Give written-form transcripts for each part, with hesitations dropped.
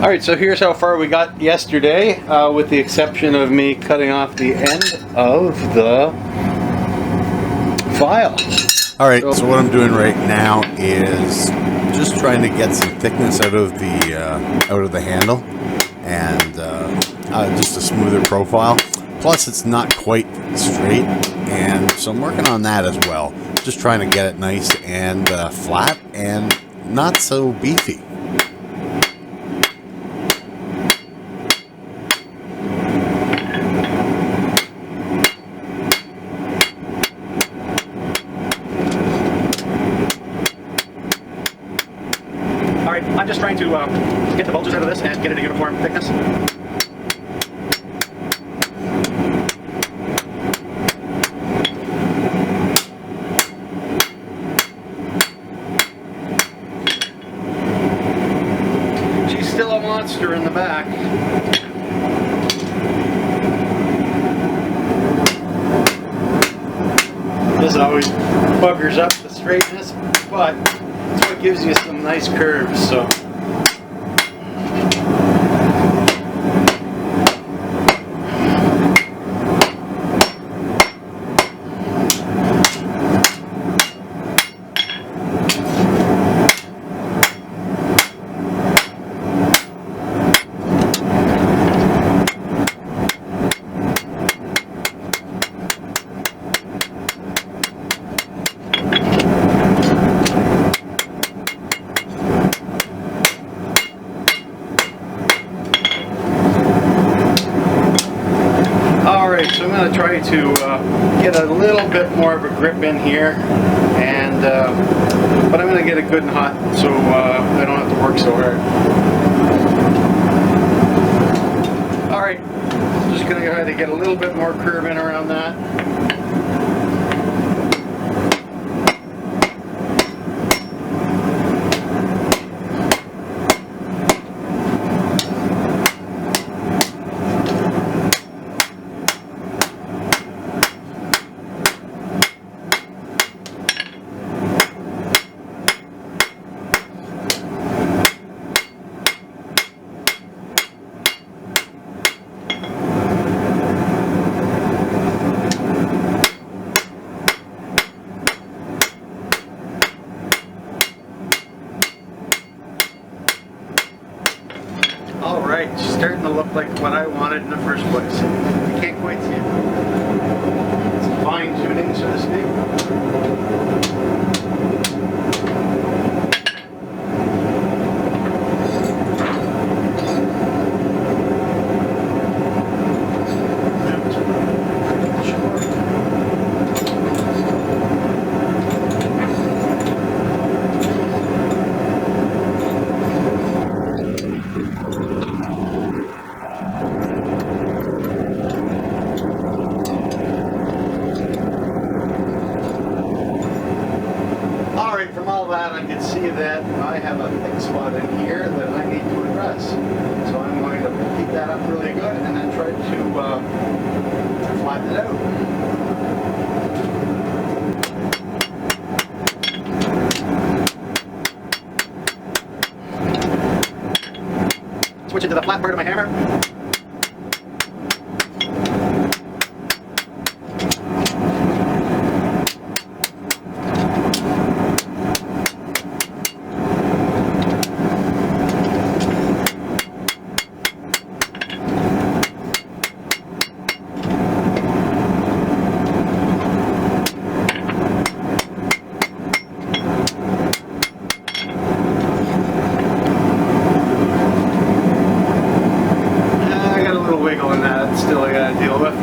Alright, so here's how far we got yesterday, with the exception of me cutting off the end of the file. Alright, so what I'm doing right now is just trying to get some thickness out of the handle, and just a smoother profile. Plus it's not quite straight, and so I'm working on that as well. Just trying to get it nice and flat and not so beefy. Alright, I'm just trying to get the bulges out of this and get it a uniform thickness. She's still a monster in the back. This always buggers up the straightness, but it's what gives you some nice curves. So so I'm going to try to get a little bit more of a grip in here, and but I'm going to get it good and hot so I don't have to work so hard. Alright, just going to try to get a little bit more curve in around that. Alright, it's starting to look like what I wanted in the first place. You can't quite see it. It's fine tuning, so to speak. From all that, I can see that I have a thick spot in here that I need to address. So I'm going to keep that up really good and then try to flatten it out. Switch it to the flat part of my hammer. Wiggle in that, still I gotta deal with.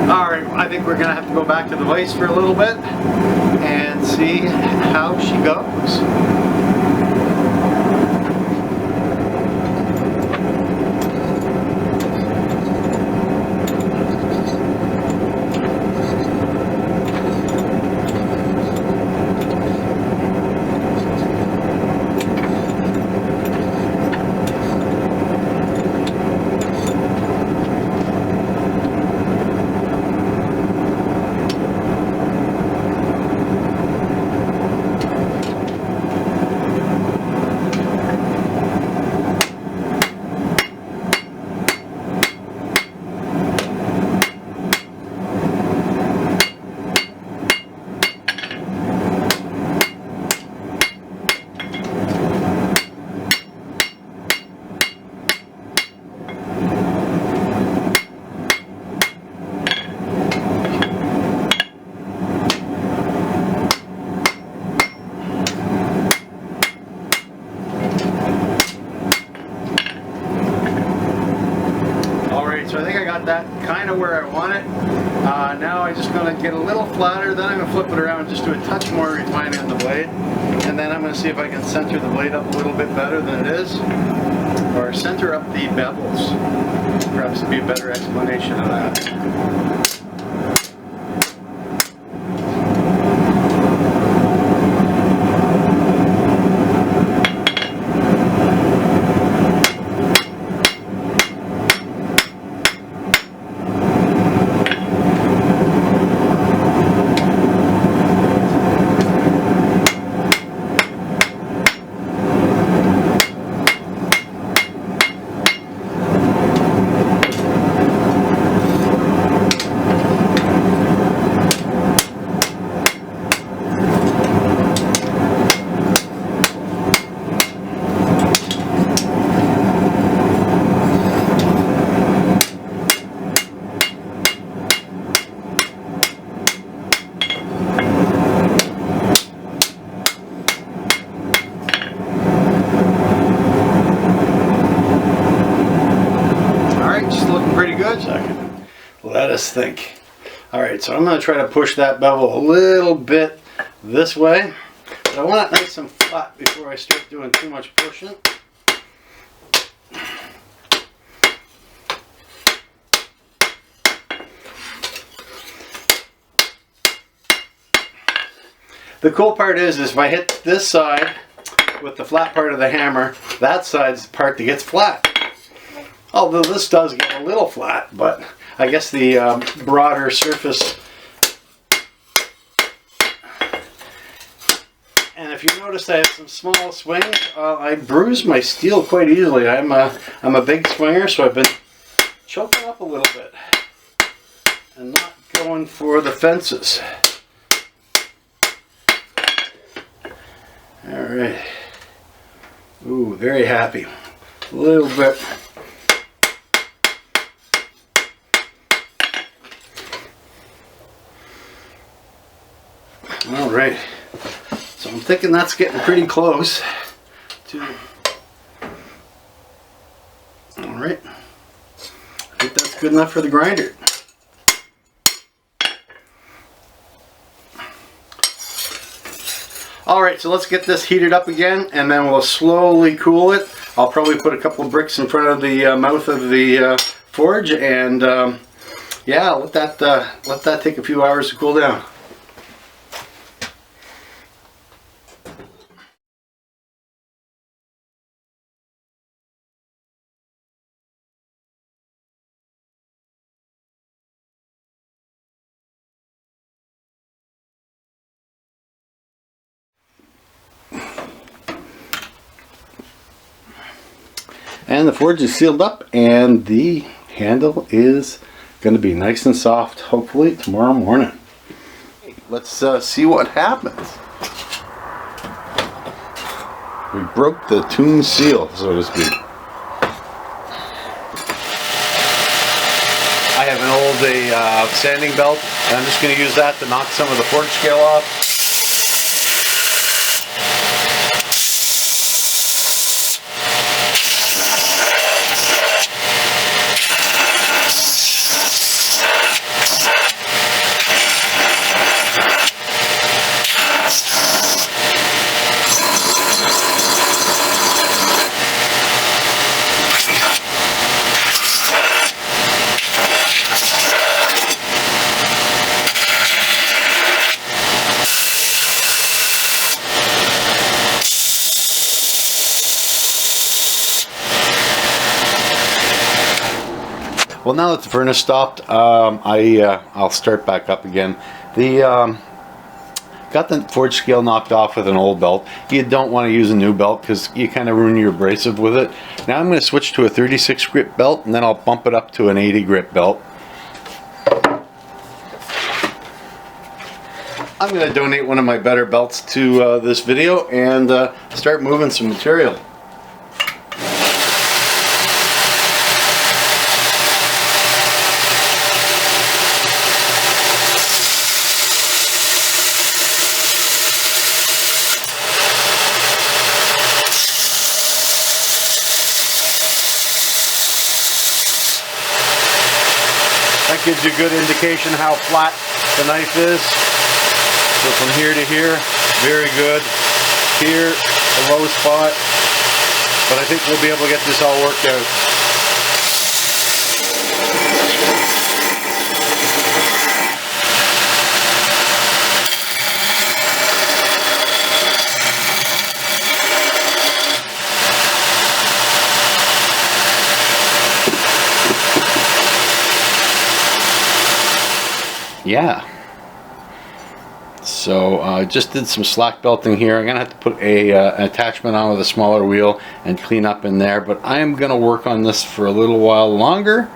Alright, I think we're gonna have to go back to the vise for a little bit and see how she goes. get a little flatter, then I'm going to flip it around and just do a touch more refining on the blade. And then I'm going to see if I can center the blade up a little bit better than it is. Or center up the bevels. Perhaps would be a better explanation of that. Let us think. Alright, so I'm going to try to push that bevel a little bit this way. But I want it nice and flat before I start doing too much pushing. The cool part is if I hit this side with the flat part of the hammer, that side's the part that gets flat. Although this does get a little flat, but I guess the broader surface. And if you notice I have some small swings, I bruise my steel quite easily. I'm a big swinger, so I've been choking up a little bit and not going for the fences. All right. Ooh, very happy. A little bit. All right, so I'm thinking that's getting pretty close to, all right, I think that's good enough for the grinder. All right, so let's get this heated up again and then we'll slowly cool it. I'll probably put a couple of bricks in front of the mouth of the forge and yeah, let that take a few hours to cool down. And the forge is sealed up and the handle is going to be nice and soft hopefully tomorrow morning. Let's see what happens. We broke the tune seal, so to speak. I have an old sanding belt and I'm just going to use that to knock some of the forge scale off. Well, now that the furnace stopped, I'll start back up again. Got the forge scale knocked off with an old belt. You don't want to use a new belt because you kind of ruin your abrasive with it. Now I'm going to switch to a 36 grit belt and then I'll bump it up to an 80 grit belt. I'm going to donate one of my better belts to this video and start moving some material. That gives you a good indication how flat the knife is. So from here to here, very good. Here, a low spot. But I think we'll be able to get this all worked out. Yeah. So I just did some slack belting here. I'm gonna have to put an attachment on with a smaller wheel and clean up in there, but I am gonna work on this for a little while longer.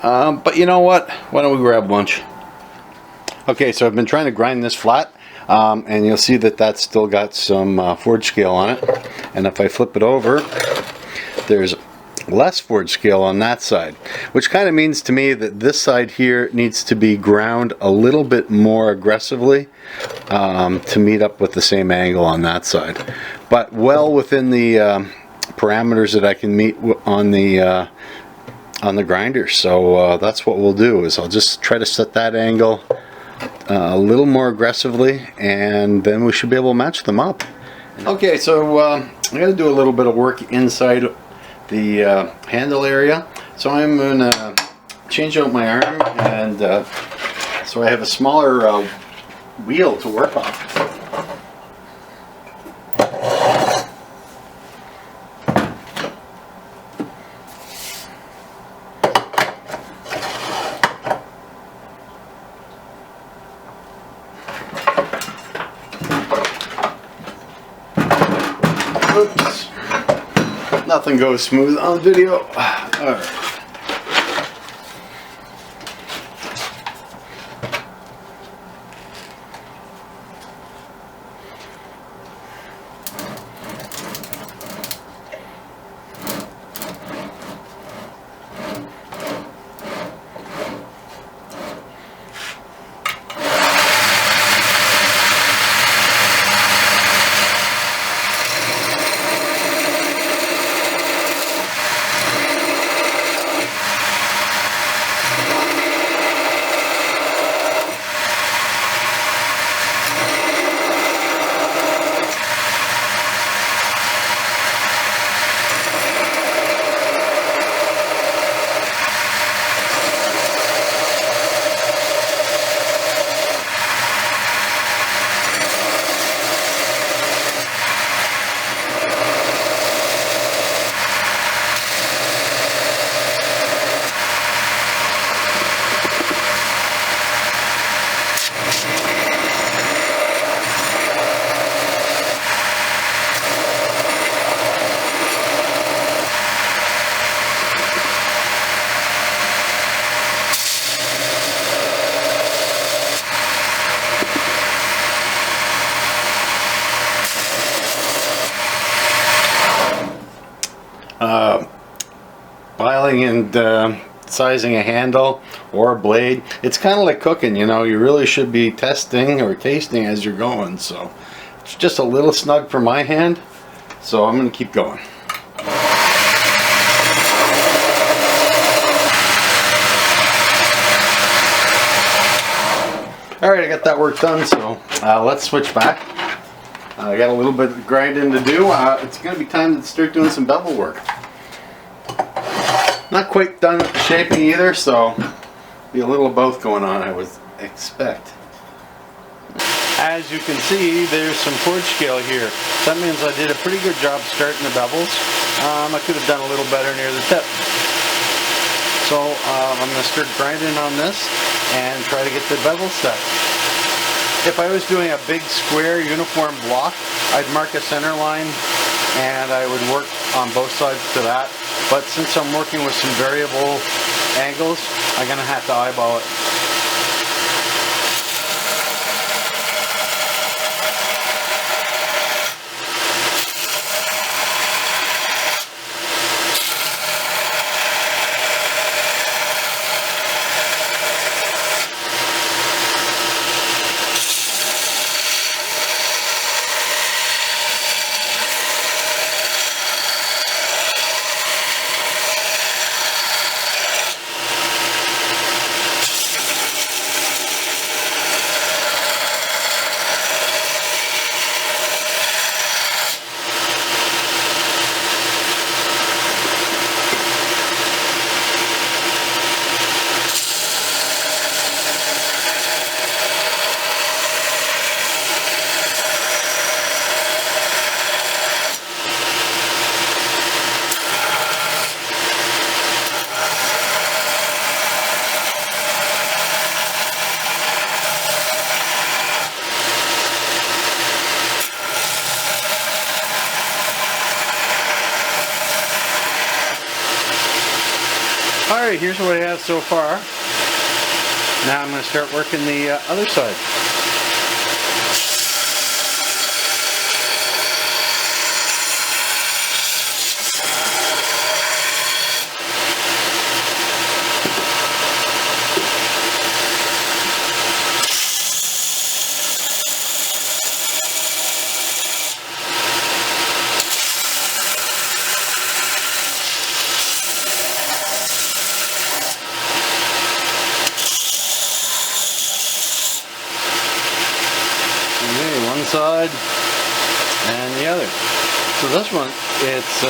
But you know what? Why don't we grab lunch? Okay, so I've been trying to grind this flat, and you'll see that that's still got some forge scale on it. And if I flip it over, there's less forge scale on that side, which kind of means to me that this side here needs to be ground a little bit more aggressively to meet up with the same angle on that side, but well within the parameters that I can meet on the grinder. So that's what we'll do, is I'll just try to set that angle a little more aggressively, and then we should be able to match them up. Okay, so I'm going to do a little bit of work inside the handle area. So I'm going to change out my arm, and so I have a smaller wheel to work on. Oops. Nothing goes smooth on video. All right. Filing and sizing a handle or a blade, it's kind of like cooking, you know. You really should be testing or tasting as you're going. So it's just a little snug for my hand, so I'm going to keep going. Alright, I got that work done, so let's switch back. I got a little bit of grinding to do. It's going to be time to start doing some bevel work. Not quite done with the shaping either, so be a little of both going on, I would expect. As you can see, there's some forge scale here. That means I did a pretty good job starting the bevels. I could have done a little better near the tip. So I'm going to start grinding on this and try to get the bevel set. If I was doing a big square uniform block, I'd mark a center line and I would work on both sides to that. But since I'm working with some variable angles, I'm going to have to eyeball it. Alright, here's what I have so far. Now I'm going to start working the other side. Okay, one side and the other. So this one, it's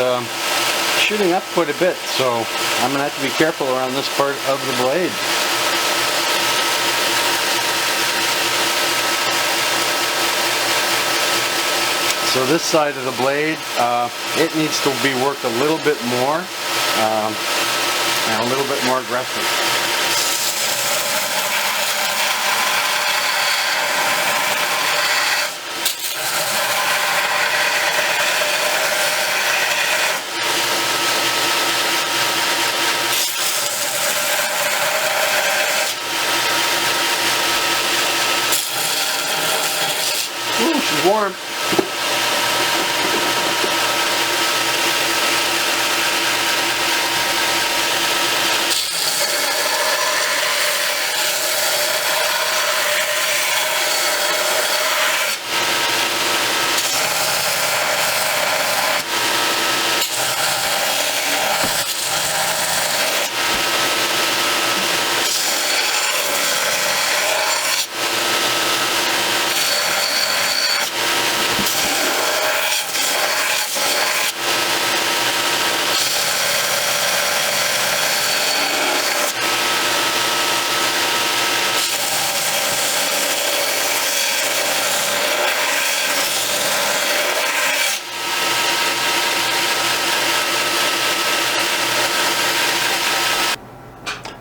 shooting up quite a bit, so I'm going to have to be careful around this part of the blade. So this side of the blade, it needs to be worked a little bit more and a little bit more aggressive. Ooh, she's warm.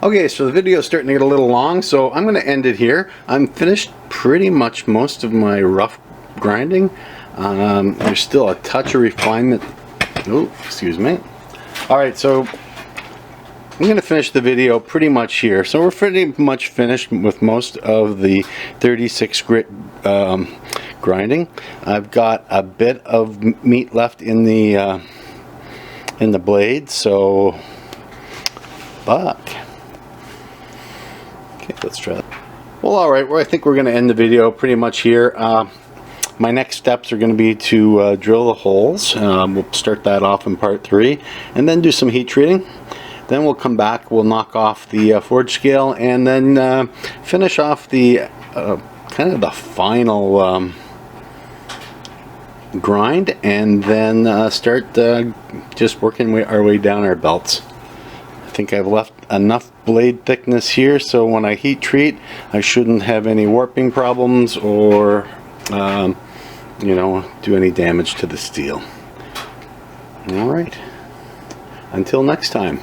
Okay, so the video is starting to get a little long, so I'm going to end it here. I'm finished pretty much most of my rough grinding. There's still a touch of refinement. Oh, excuse me. Alright, so I'm going to finish the video pretty much here. So we're pretty much finished with most of the 36 grit grinding. I've got a bit of meat left in the blade, so but okay, let's try it. Well, alright, well, I think we're going to end the video pretty much here. My next steps are going to be to drill the holes. We'll start that off in part 3 and then do some heat treating. Then we'll come back, we'll knock off the forge scale and then finish off the kind of the final grind, and then start just working our way down our belts. I think I've left enough blade thickness here so when I heat treat I shouldn't have any warping problems or you know, do any damage to the steel. Alright, until next time.